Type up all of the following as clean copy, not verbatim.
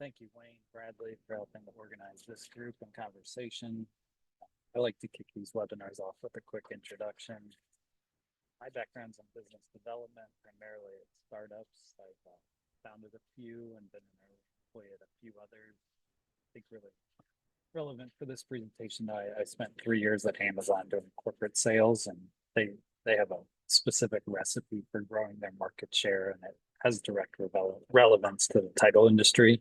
Thank you, Wayne Bradley, for helping to organize this group and conversation. I like to kick these webinars off with a quick introduction. My background's in business development, primarily at startups. I've founded a few and been an early employee at a few others. I think really relevant for this presentation, I spent 3 years at Amazon doing corporate sales, and they have a specific recipe for growing their market share, and it has direct relevance to the title industry.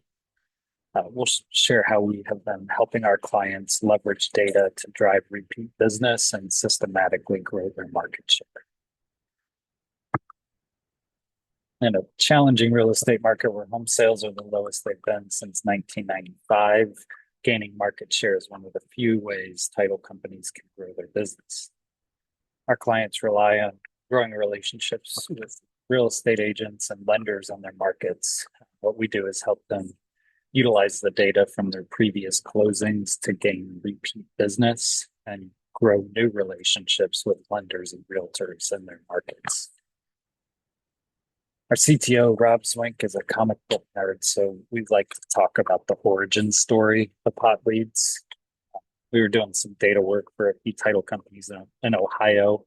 We'll share how we have been helping our clients leverage data to drive repeat business and systematically grow their market share. In a challenging real estate market where home sales are the lowest they've been since 1995, gaining market share is one of the few ways title companies can grow their business. Our clients rely on growing relationships with real estate agents and lenders on their markets. What we do is help them utilize the data from their previous closings to gain repeat business and grow new relationships with lenders and realtors in their markets. Our CTO, Rob Zwink, is a comic book nerd, so we'd like to talk about the origin story of hot leads. We were doing some data work for a few title companies in Ohio,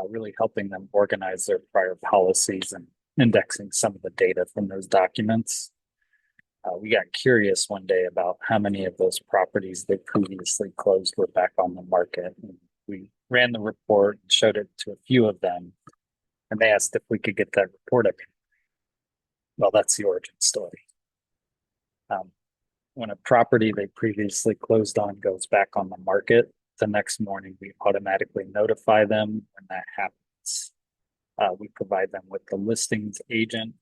really helping them organize their prior policies and indexing some of the data from those documents. We got curious one day about how many of those properties they previously closed were back on the market. And we ran the report and showed it to a few of them, and they asked if we could get that report up. Well, that's the origin story. When a property they previously closed on goes back on the market, the next morning we automatically notify them when that happens. We provide them with the listings agent,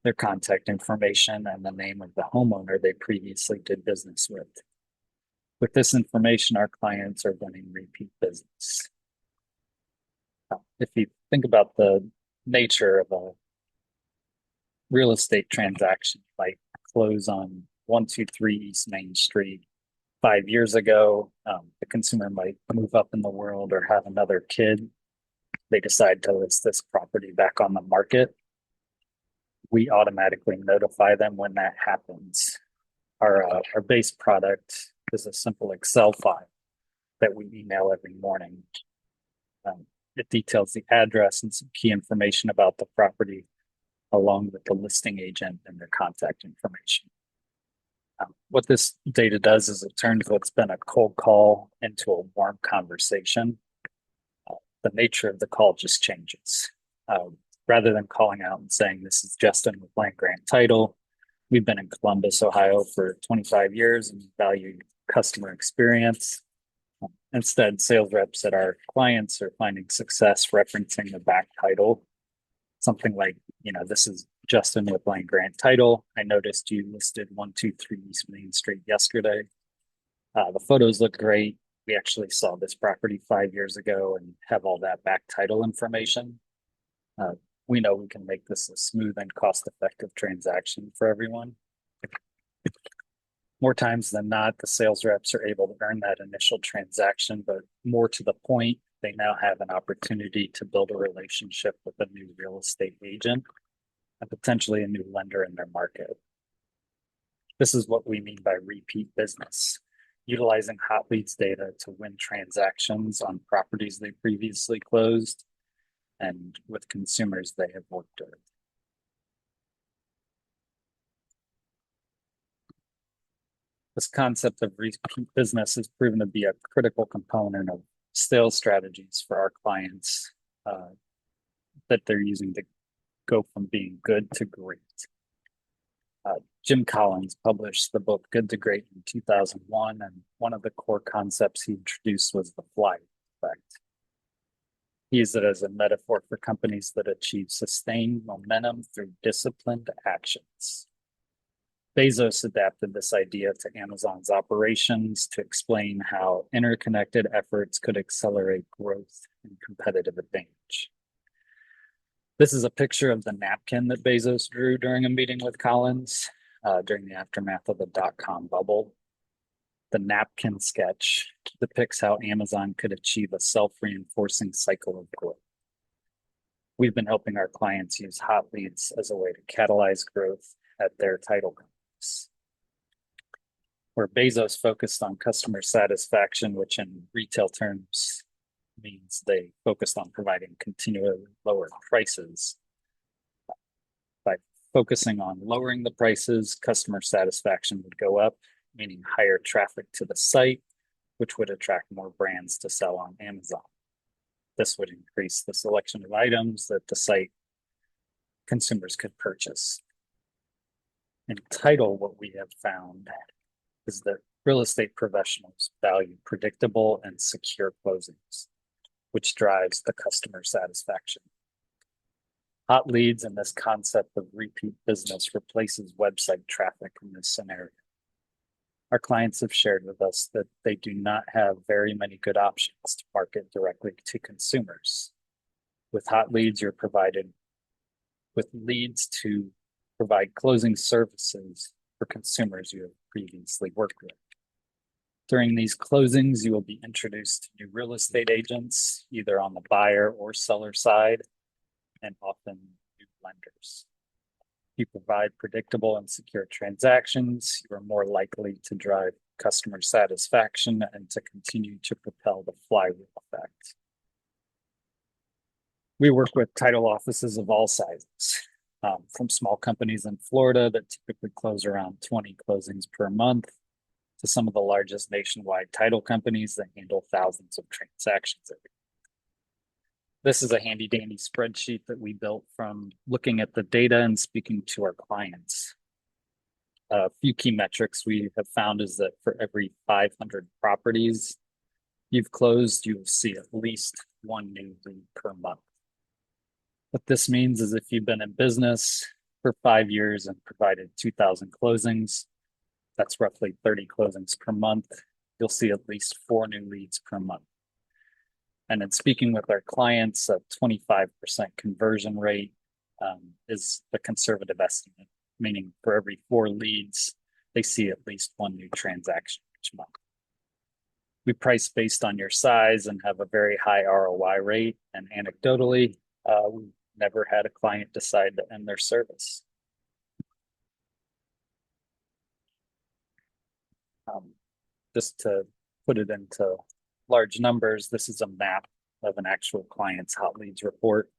their contact information, and the name of the homeowner they previously did business with. With this information, our clients are winning repeat business. If you think about the nature of a real estate transaction, like close on 123 East Main Street 5 years ago, the consumer might move up in the world or have another kid. They decide to list this property back on the market. We automatically notify them when that happens. Our base product is a simple Excel file that we email every morning. It details the address and some key information about the property, along with the listing agent and their contact information. What this data does is it turns what's been a cold call into a warm conversation. The nature of the call just changes. Rather than calling out and saying, "This is Justin with Land Grant Title. We've been in Columbus, Ohio for 25 years and value customer experience." Instead, sales reps at our clients are finding success referencing the back title. Something like, "This is Justin with Land Grant Title. I noticed you listed 123 East Main Street yesterday. The photos look great. We actually saw this property 5 years ago and have all that back title information. We know we can make this a smooth and cost-effective transaction for everyone." More times than not, the sales reps are able to earn that initial transaction, but more to the point, they now have an opportunity to build a relationship with a new real estate agent and potentially a new lender in their market. This is what we mean by repeat business, utilizing hot leads data to win transactions on properties they previously closed and with consumers they have worked with. This concept of repeat business has proven to be a critical component of sales strategies for our clients that they're using to go from being good to great. Jim Collins published the book Good to Great in 2001, and one of the core concepts he introduced was the flywheel effect. He used it as a metaphor for companies that achieve sustained momentum through disciplined actions. Bezos adapted this idea to Amazon's operations to explain how interconnected efforts could accelerate growth and competitive advantage. This is a picture of the napkin that Bezos drew during a meeting with Collins during the aftermath of the dot-com bubble. The napkin sketch depicts how Amazon could achieve a self-reinforcing cycle of growth. We've been helping our clients use hot leads as a way to catalyze growth at their title companies. where Bezos focused on customer satisfaction, which in retail terms means they focused on providing continually lower prices. By focusing on lowering the prices, customer satisfaction would go up, meaning higher traffic to the site, which would attract more brands to sell on Amazon. This would increase the selection of items that the site consumers could purchase. In title, what we have found is that real estate professionals value predictable and secure closings, which drives the customer satisfaction. Hot leads and this concept of repeat business replaces website traffic in this scenario. Our clients have shared with us that they do not have very many good options to market directly to consumers. With hot leads, you're provided with leads to provide closing services for consumers you have previously worked with. During these closings, you will be introduced to new real estate agents, either on the buyer or seller side, and often new lenders. If you provide predictable and secure transactions, you are more likely to drive customer satisfaction and to continue to propel the flywheel effect. We work with title offices of all sizes, from small companies in Florida that typically close around 20 closings per month to some of the largest nationwide title companies that handle thousands of transactions every year. This is a handy dandy spreadsheet that we built from looking at the data and speaking to our clients. A few key metrics we have found is that for every 500 properties you've closed, you will see at least one new lead per month. What this means is if you've been in business for 5 years and provided 2,000 closings, that's roughly 30 closings per month. You'll see at least 4 new leads per month. And in speaking with our clients, a 25% conversion rate is a conservative estimate, meaning for every 4 leads, they see at least 1 new transaction each month. We price based on your size and have a very high ROI rate. And anecdotally, we've never had a client decide to end their service. Just to put it into large numbers, this is a map of an actual client's hot leads report.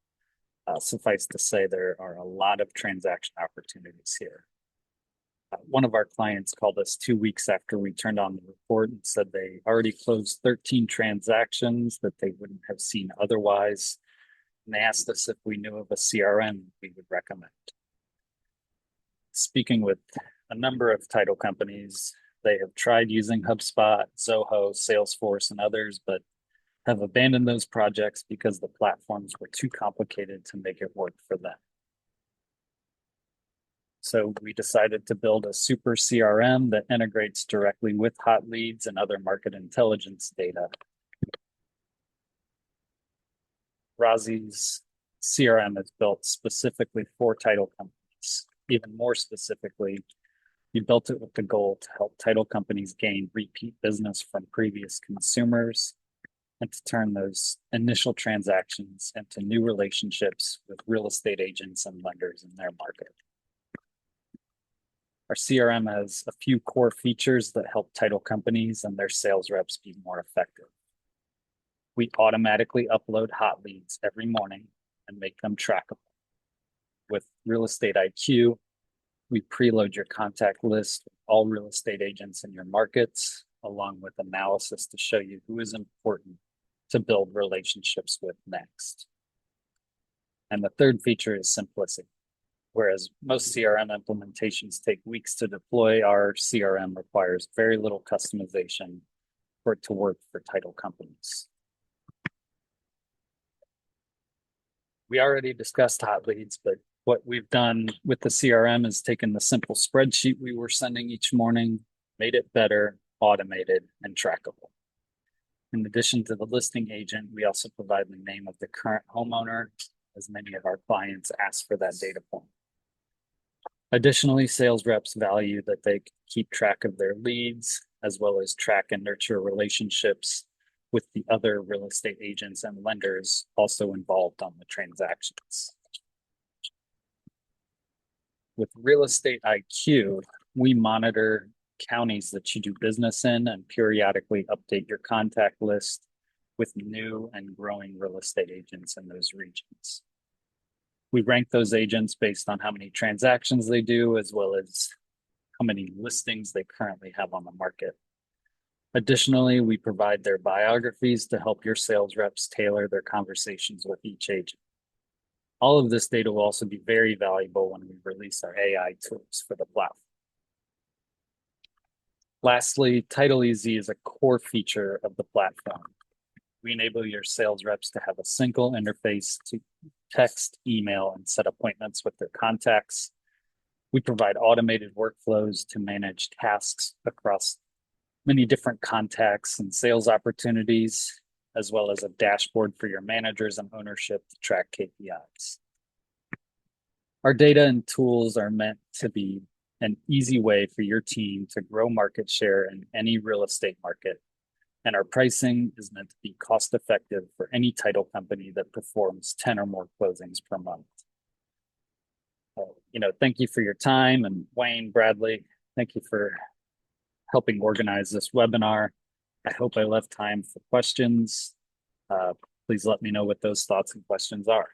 Suffice to say, there are a lot of transaction opportunities here. One of our clients called us 2 weeks after we turned on the report and said they already closed 13 transactions that they wouldn't have seen otherwise. And they asked us if we knew of a CRM we would recommend. Speaking with a number of title companies, they have tried using HubSpot, Zoho, Salesforce, and others, but have abandoned those projects because the platforms were too complicated to make it work for them. So we decided to build a super CRM that integrates directly with hot leads and other market intelligence data. Razi's CRM is built specifically for title companies. Even more specifically, we built it with the goal to help title companies gain repeat business from previous consumers and to turn those initial transactions into new relationships with real estate agents and lenders in their market. Our CRM has a few core features that help title companies and their sales reps be more effective. We automatically upload hot leads every morning and make them trackable. With Real Estate IQ, we preload your contact list with all real estate agents in your markets, along with analysis to show you who is important to build relationships with next. And the third feature is simplicity. Whereas most CRM implementations take weeks to deploy, our CRM requires very little customization for it to work for title companies. We already discussed hot leads, but what we've done with the CRM is taken the simple spreadsheet we were sending each morning, made it better, automated, and trackable. In addition to the listing agent, we also provide the name of the current homeowner, as many of our clients ask for that data point. Additionally, sales reps value that they keep track of their leads, as well as track and nurture relationships with the other real estate agents and lenders also involved on the transactions. With Real Estate IQ, we monitor counties that you do business in and periodically update your contact list with new and growing real estate agents in those regions. We rank those agents based on how many transactions they do, as well as how many listings they currently have on the market. Additionally, we provide their biographies to help your sales reps tailor their conversations with each agent. All of this data will also be very valuable when we release our AI tools for the platform. Lastly, Title Easy is a core feature of the platform. We enable your sales reps to have a single interface to text, email, and set appointments with their contacts. We provide automated workflows to manage tasks across many different contacts and sales opportunities, as well as a dashboard for your managers and ownership to track KPIs. Our data and tools are meant to be an easy way for your team to grow market share in any real estate market. And our pricing is meant to be cost effective for any title company that performs 10 or more closings per month. Thank you for your time. And Wayne, Bradley, thank you for helping organize this webinar. I hope I left time for questions. Please let me know what those thoughts and questions are.